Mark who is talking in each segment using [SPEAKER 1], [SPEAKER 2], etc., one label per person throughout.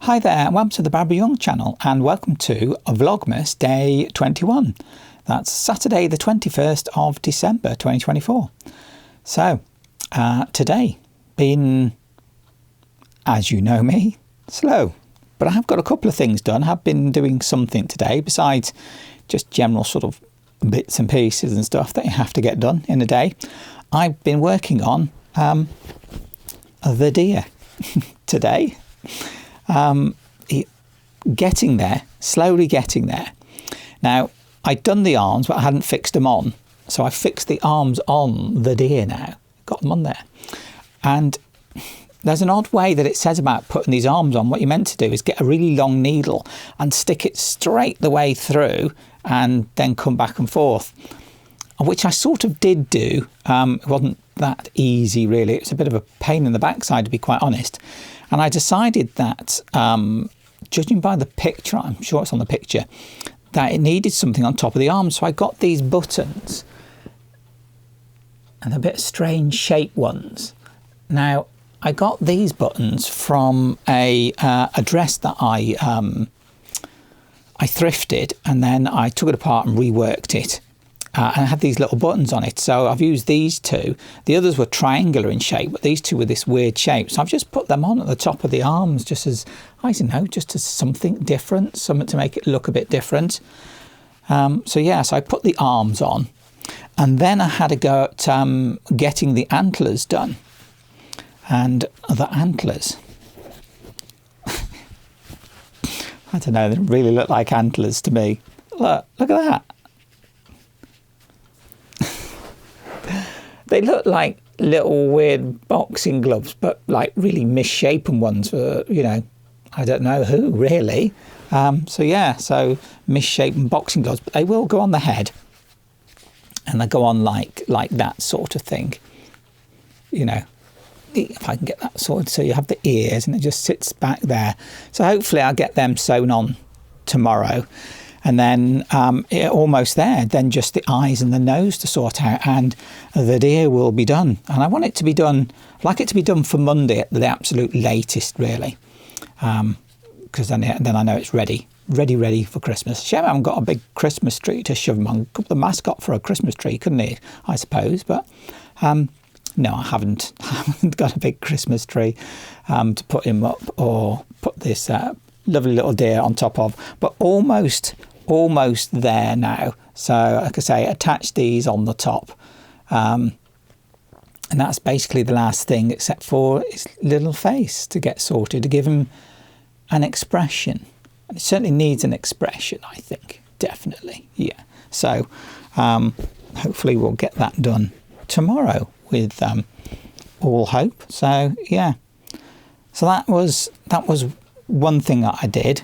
[SPEAKER 1] Hi there, and welcome to the Barbara Young channel, and welcome to Vlogmas Day 21. That's Saturday the 21st of December 2024. So, today, been, as you know me, slow. But I have got a couple of things done. I have been doing something today, besides just general sort of bits and pieces and stuff that you have to get done in a day. I've been working on the deer today. Getting there, slowly getting there. Now, I'd done the arms, but I hadn't fixed them on. So I fixed the arms on the deer now, got them on there. And there's an odd way that it says about putting these arms on. What you're meant to do is get a really long needle and stick it straight the way through and then come back and forth, which I sort of did do. It wasn't that easy, really. It was a bit of a pain in the backside, to be quite honest. And I decided that, judging by the picture, I'm sure it's on the picture, that it needed something on top of the arm. So I got these buttons, and a bit strange shaped ones. Now, I got these buttons from a dress that I thrifted, and then I took it apart and reworked it. And I had these little buttons on it. So I've used these two. The others were triangular in shape, but these two were this weird shape. So I've just put them on at the top of the arms, just as, I don't know, just as something different, something to make it look a bit different. So I put the arms on. And then I had a go at getting the antlers done. And the antlers, I don't know, they really look like antlers to me. Look at that. They look like little weird boxing gloves, but like really misshapen ones for, you know, I don't know who really. So misshapen boxing gloves, but they will go on the head, and they go on like that sort of thing. You know, if I can get that sorted, so you have the ears and it just sits back there. So hopefully I'll get them sewn on tomorrow. And then almost there, then just the eyes and the nose to sort out, and the deer will be done. And I want it to be done, I'd like it to be done for Monday at the absolute latest, really. Because then I know it's ready for Christmas. Shame I haven't got a big Christmas tree to shove them on. Could the mascot for a Christmas tree, couldn't he? I suppose, but no, I haven't. I haven't got a big Christmas tree to put him up, or put this lovely little deer on top of, but almost there now. So like I say, attach these on the top, and that's basically the last thing, except for his little face to get sorted, to give him an expression. And it certainly needs an expression, I think, definitely. Yeah, so hopefully we'll get that done tomorrow with all hope. So yeah, so that was one thing that I did,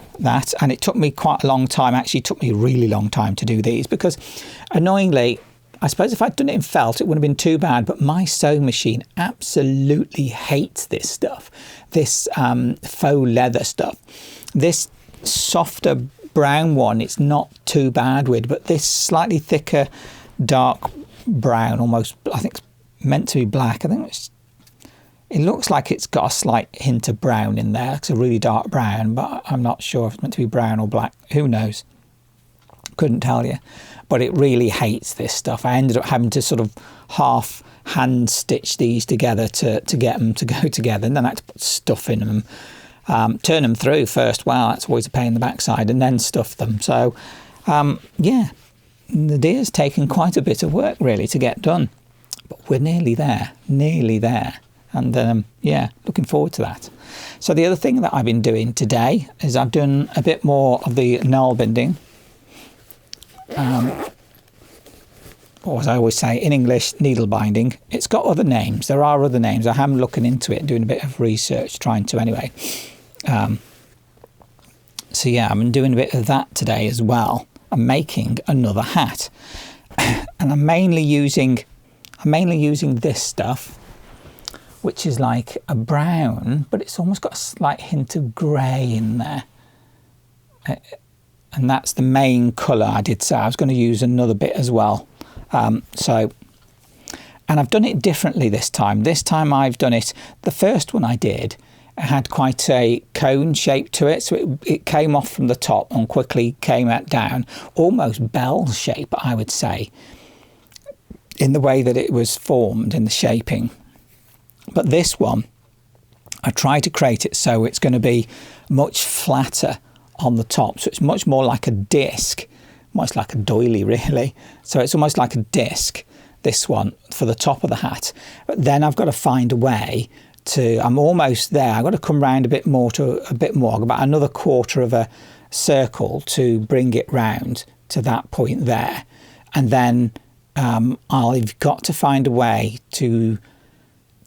[SPEAKER 1] and it took me quite a long time. Actually, it took me a really long time to do these, because annoyingly, I suppose if I'd done it in felt, it wouldn't have been too bad, but my sewing machine absolutely hates this stuff, this faux leather stuff. This softer brown one, it's not too bad with, but this slightly thicker, dark brown, almost, I think it's meant to be black. I think it looks like it's got a slight hint of brown in there. It's a really dark brown, but I'm not sure if it's meant to be brown or black. Who knows? Couldn't tell you. But it really hates this stuff. I ended up having to sort of half hand stitch these together to get them to go together. And then I had to put stuff in them, turn them through first. Wow, that's always a pain in the backside, and then stuff them. So, yeah, the deer's taken quite a bit of work really to get done. But we're nearly there. And yeah, looking forward to that. So the other thing that I've been doing today is I've done a bit more of the knurl binding. Or as I always say in English, needle binding. It's got other names. There are other names. I am looking into it, doing a bit of research, trying to anyway. So yeah, I've been doing a bit of that today as well. I'm making another hat, and I'm mainly using this stuff, which is like a brown, but it's almost got a slight hint of grey in there. And that's the main colour. I did say I was going to use another bit as well. And I've done it differently this time. This time I've done it, the first one I did, It had quite a cone shape to it, so it came off from the top and quickly came down, almost bell shape, I would say, in the way that it was formed in the shaping. But this one, I tried to create it so it's going to be much flatter on the top, so it's much more like a disc, much like a doily really. So it's almost like a disc, this one, for the top of the hat. But then I've got to find a way to, I'm almost there, I've got to come round a bit more, about another quarter of a circle to bring it round to that point there. And then I've got to find a way to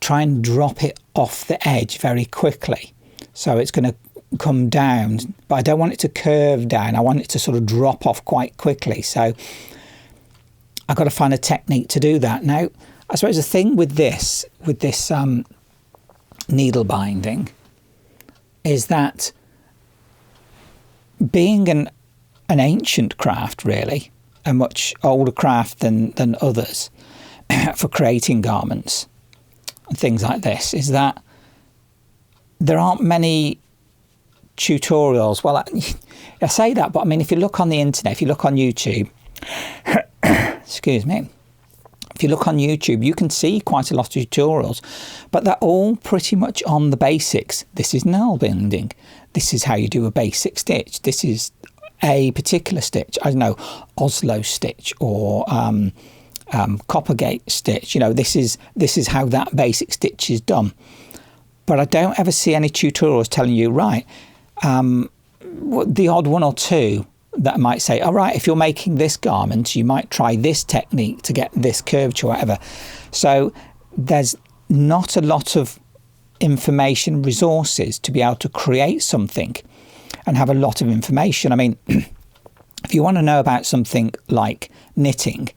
[SPEAKER 1] try and drop it off the edge very quickly. So it's going to come down, but I don't want it to curve down. I want it to sort of drop off quite quickly. So I've got to find a technique to do that. Now, I suppose the thing with this needle binding is that being an ancient craft, really, a much older craft than others for creating garments and things like this, is that there aren't many tutorials. Well, I say that, but I mean, if you look on the internet, if you look on YouTube, excuse me, if you look on YouTube, you can see quite a lot of tutorials, but they're all pretty much on the basics. This is nail binding. This is how you do a basic stitch. This is a particular stitch. I don't know, Oslo stitch or Coppergate stitch. You know, this is how that basic stitch is done. But I don't ever see any tutorials telling you, right, the odd one or two that might say, all right, if you're making this garment, you might try this technique to get this curvature or whatever. So there's not a lot of information resources to be able to create something and have a lot of information. I mean, if you want to know about something like knitting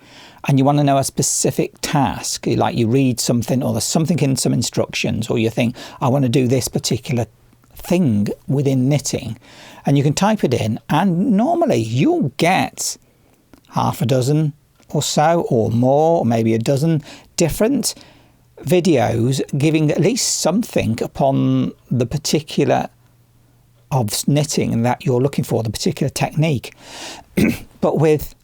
[SPEAKER 1] and you want to know a specific task, like you read something or there's something in some instructions, or you think, I want to do this particular thing within knitting, and you can type it in, and normally you'll get half a dozen or so, or more, or maybe a dozen different videos giving at least something upon the particular of knitting that you're looking for, the particular technique. But with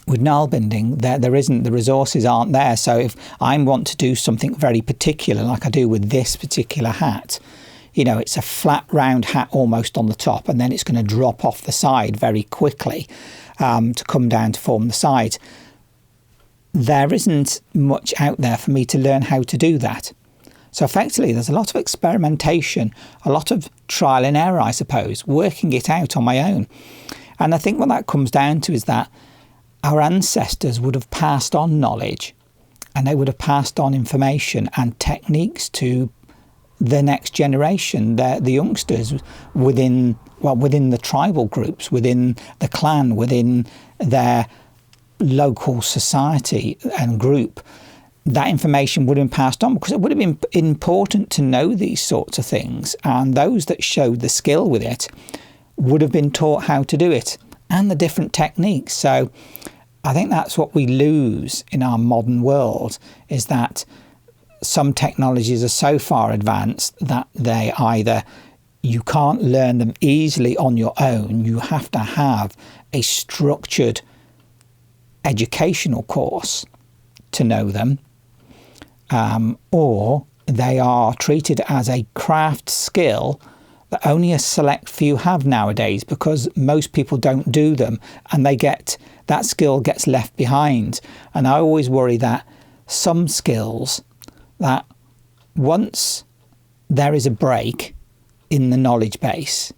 [SPEAKER 1] nail binding, there isn't, the resources aren't there. So if I want to do something very particular, like I do with this particular hat, you know, it's a flat round hat almost on the top, and then it's going to drop off the side very quickly to come down to form the side. There isn't much out there for me to learn how to do that. So effectively, there's a lot of experimentation, a lot of trial and error, I suppose, working it out on my own. And I think what that comes down to is that our ancestors would have passed on knowledge, and they would have passed on information and techniques to the next generation, the youngsters within the tribal groups, within the clan, within their local society and group. That information would have been passed on because it would have been important to know these sorts of things, and those that showed the skill with it would have been taught how to do it and the different techniques. So I think that's what we lose in our modern world, is that some technologies are so far advanced that they either, you can't learn them easily on your own, you have to have a structured educational course to know them, or they are treated as a craft skill that only a select few have nowadays, because most people don't do them, and that skill gets left behind. And I always worry that some skills, that once there is a break in the knowledge base,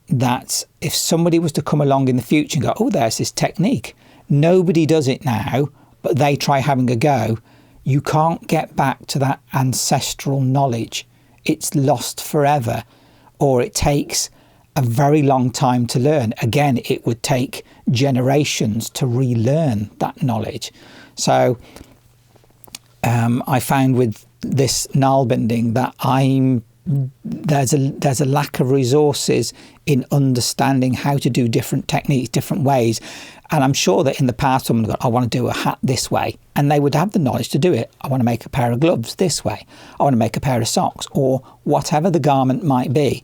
[SPEAKER 1] that if somebody was to come along in the future and go, oh, there's this technique, nobody does it now, but they try having a go, you can't get back to that ancestral knowledge. It's lost forever, or it takes a very long time to learn. Again, it would take generations to relearn that knowledge. So I found with this nail binding that I'm there's a lack of resources in understanding how to do different techniques, different ways. And I'm sure that in the past, someone would go, I want to do a hat this way. And they would have the knowledge to do it. I want to make a pair of gloves this way. I want to make a pair of socks, or whatever the garment might be.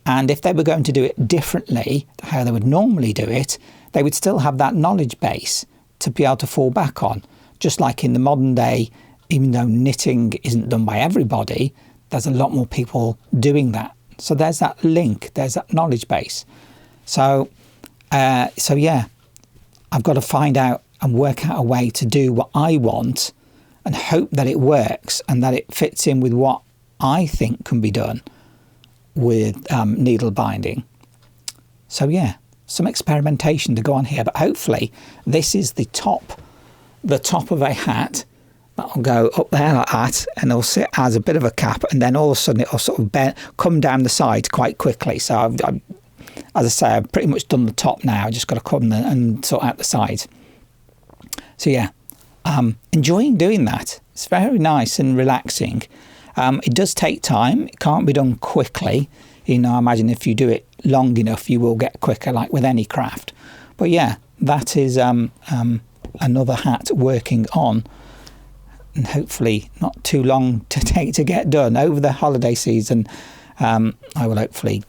[SPEAKER 1] And if they were going to do it differently, how they would normally do it, they would still have that knowledge base to be able to fall back on. Just like in the modern day, even though knitting isn't done by everybody, there's a lot more people doing that. So there's that link, there's that knowledge base. So yeah, I've got to find out and work out a way to do what I want and hope that it works and that it fits in with what I think can be done with needle binding. So yeah, some experimentation to go on here, but hopefully this is the top of a hat that'll go up there like that, and it'll sit as a bit of a cap, and then all of a sudden it'll sort of come down the sides quite quickly. So I've, as I say, I've pretty much done the top now. I've just got to come and sort out the sides. So yeah, enjoying doing that. It's very nice and relaxing. It does take time. It can't be done quickly. You know, I imagine if you do it long enough, you will get quicker, like with any craft. But yeah, that is another hat working on, and hopefully not too long to take to get done. Over the holiday season, I will hopefully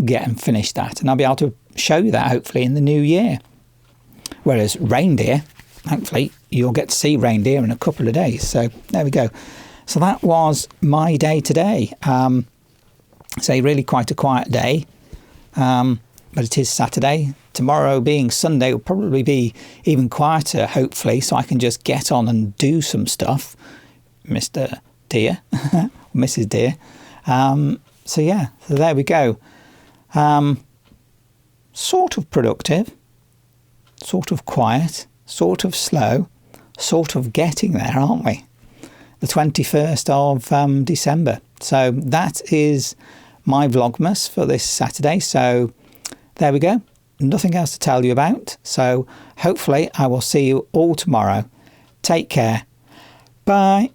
[SPEAKER 1] get and finish that, and I'll be able to show you that hopefully in the new year. Whereas reindeer, hopefully you'll get to see reindeer in a couple of days. So there we go. So that was my day today. So really quite a quiet day, but it is Saturday. Tomorrow being Sunday will probably be even quieter, hopefully, so I can just get on and do some stuff, Mr. Deer, Mrs. Deer. So yeah, so there we go. Sort of productive, sort of quiet, sort of slow, sort of getting there, aren't we? The 21st of December. So that is my Vlogmas for this Saturday. So there we go. Nothing else to tell you about. So hopefully I will see you all tomorrow. Take care. Bye.